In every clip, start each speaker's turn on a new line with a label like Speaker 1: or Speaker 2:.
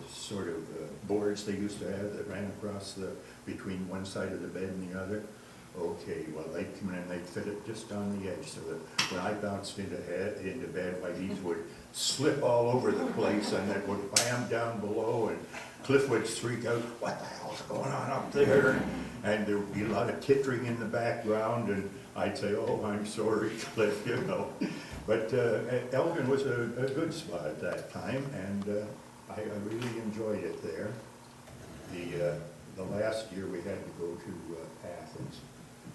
Speaker 1: sort of boards they used to have that ran across between one side of the bed and the other. Okay, well, they'd come in and they'd fit it just on the edge, so that when I bounced into bed, why these would slip all over the place, and it would bam down below, and Cliff would shriek out, "What the hell's going on up there?" And there would be a lot of tittering in the background, and I'd say, "Oh, I'm sorry, Cliff," you know. But Elgin was a good spot at that time, and I really enjoyed it there. The last year we had to go to Athens,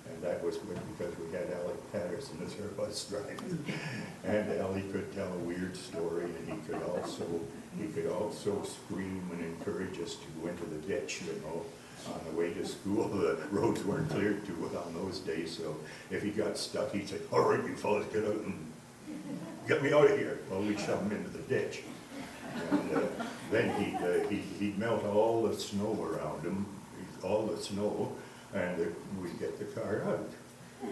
Speaker 1: and that was good because we had Alec Patterson as our bus driver. And Allie could tell a weird story, and he could also scream and encourage us to go into the ditch, you know. On the way to school, the roads weren't cleared too well on those days, so if he got stuck, he'd say, "All right, you fellas, get out and get me out of here." Well, we'd shove him into the ditch. And then he'd melt all the snow around him, all the snow, and we'd get the car out.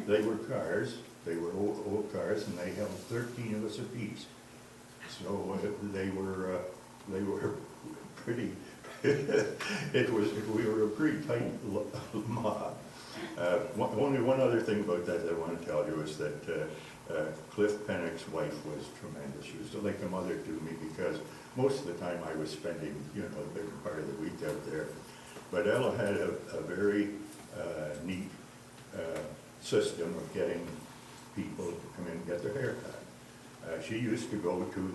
Speaker 1: They were cars, they were old cars, and they held 13 of us apiece. So they were pretty, we were a pretty tight mob. Only one other thing about that I want to tell you is that Cliff Pennock's wife was tremendous. She was like a mother to me because most of the time I was spending, you know, a big part of the week out there. But Ella had a very neat system of getting people to come in and get their hair cut. She used to go to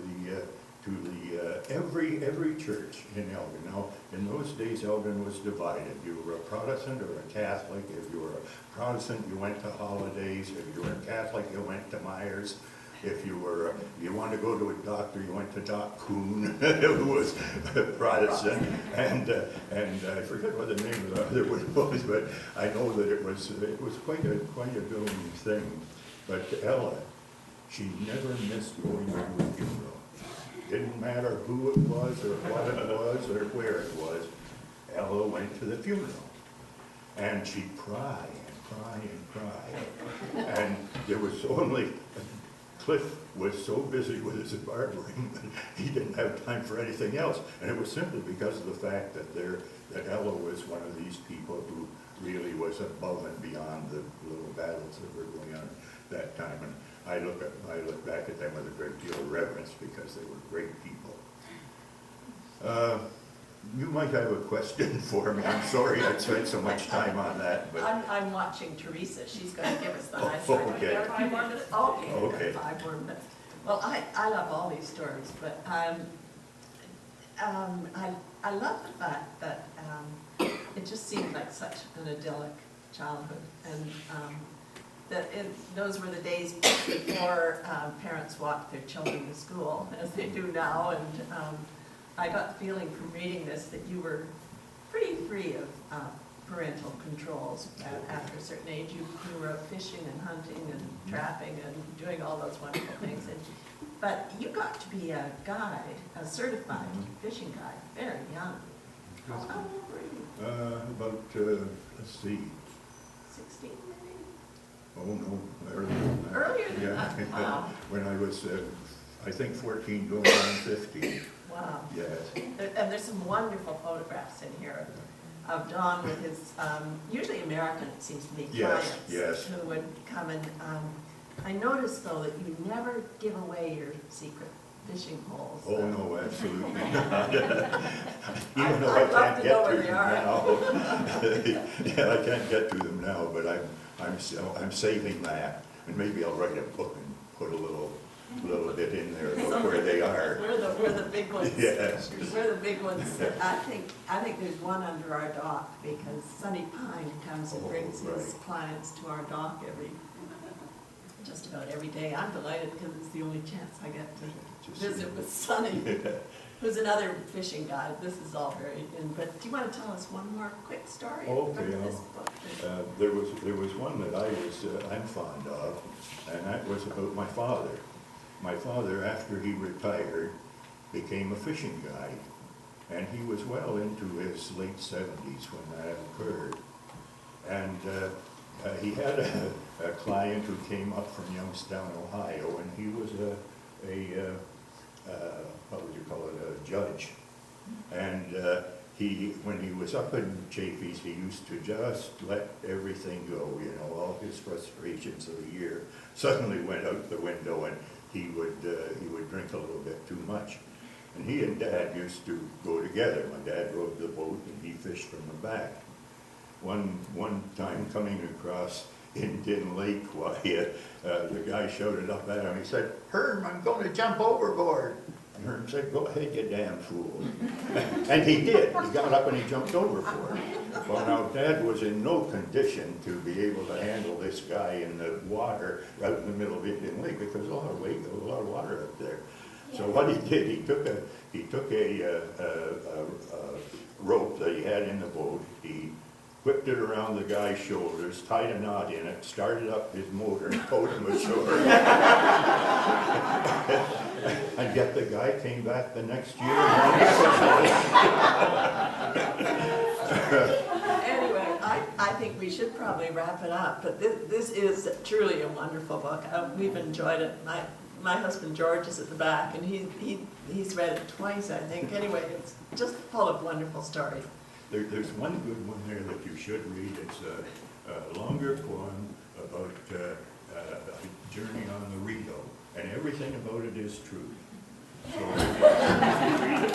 Speaker 1: every church in Elgin. Now, in those days, Elgin was divided. You were a Protestant or a Catholic. If you were a Protestant, you went to Holidays. If you were a Catholic, you went to Myers. If you wanted to go to a doctor, you went to Doc Kuhn, who was a Protestant, and I forget what the name of the other one was, but I know that it was quite a booming thing. But Ella, she never missed going to a funeral. Didn't matter who it was or what it was or where it was. Ella went to the funeral, and she'd cry and cry and cry, and there was only. Cliff was so busy with his barbering that he didn't have time for anything else. And it was simply because of the fact that Ella was one of these people who really was above and beyond the little battles that were going on at that time. And I look back at them with a great deal of reverence because they were great people. You might have a question for me. I'm sorry I spent so much time on that. But
Speaker 2: I'm watching Teresa. She's going to give us the nice
Speaker 1: okay.
Speaker 2: 5 more minutes. Okay,
Speaker 1: okay.
Speaker 2: 5 more minutes. Well, I love all these stories, but I love the fact that it just seemed like such an idyllic childhood, and those were the days before parents walked their children to school, as they do now, and I got the feeling from reading this that you were pretty free of parental controls. After a certain age, you were out fishing and hunting and trapping and doing all those wonderful things. But you got to be a guide, a certified fishing guide, very young. How old were you?
Speaker 1: About, let's see.
Speaker 2: 16 maybe?
Speaker 1: Oh, no, earlier than that.
Speaker 2: Earlier than
Speaker 1: yeah.
Speaker 2: that? Wow.
Speaker 1: When I was, I think 14 going on 15.
Speaker 2: Wow.
Speaker 1: Yes.
Speaker 2: And there's some wonderful photographs in here of Don with his, usually American, it seems to me, clients.
Speaker 1: Yes.
Speaker 2: Who would come and, I noticed though that you never give away your secret fishing holes.
Speaker 1: Oh, no, absolutely not. Even though
Speaker 2: I'd
Speaker 1: I
Speaker 2: love
Speaker 1: can't
Speaker 2: to
Speaker 1: get
Speaker 2: know
Speaker 1: to
Speaker 2: where
Speaker 1: them
Speaker 2: they are.
Speaker 1: now. Yeah, I can't get to them now, but I'm saving that. And maybe I'll write a book and put a little bit in there about where they are.
Speaker 2: Where the big ones.
Speaker 1: Yes.
Speaker 2: Where the big ones. I think there's one under our dock because Sonny Pine comes and brings his clients to our dock just about every day. I'm delighted because it's the only chance I get to visit with Sonny, who's another fishing guide. This is all very. But do you want to tell us one more quick story from this book?
Speaker 1: There was one that I'm fond of, and that was about my father. My father, after he retired, became a fishing guide, and he was well into his late 70s when that occurred. And he had a client who came up from Youngstown, Ohio, and he was what would you call it, a judge. And when he was up in Chafee's, he used to just let everything go, you know, all his frustrations of the year suddenly went out the window, and he would drink a little bit too much. And he and Dad used to go together. My dad rowed the boat and he fished from the back. One time coming across Indian Lake, why, the guy shouted up at him, he said, "Herm, I'm going to jump overboard." And Herm said, "Go ahead, you damn fool." And he did. He got up and he jumped overboard. Well, now, Dad was in no condition to be able to handle this guy in the water out in the middle of Indian Lake, because there's a lot of weight, there was a lot of water up there. So what he did, he took a rope that he had in the boat, he whipped it around the guy's shoulders, tied a knot in it, started up his motor and towed him ashore. And yet the guy came back the next year.
Speaker 2: Anyway, I think we should probably wrap it up, but this is truly a wonderful book. We've enjoyed it. My husband George is at the back, and he's read it twice, I think. Anyway, it's just full of wonderful stories.
Speaker 1: There's one good one there that you should read. It's a longer poem about a journey on the Rideau, and everything about it is true. So if you read it,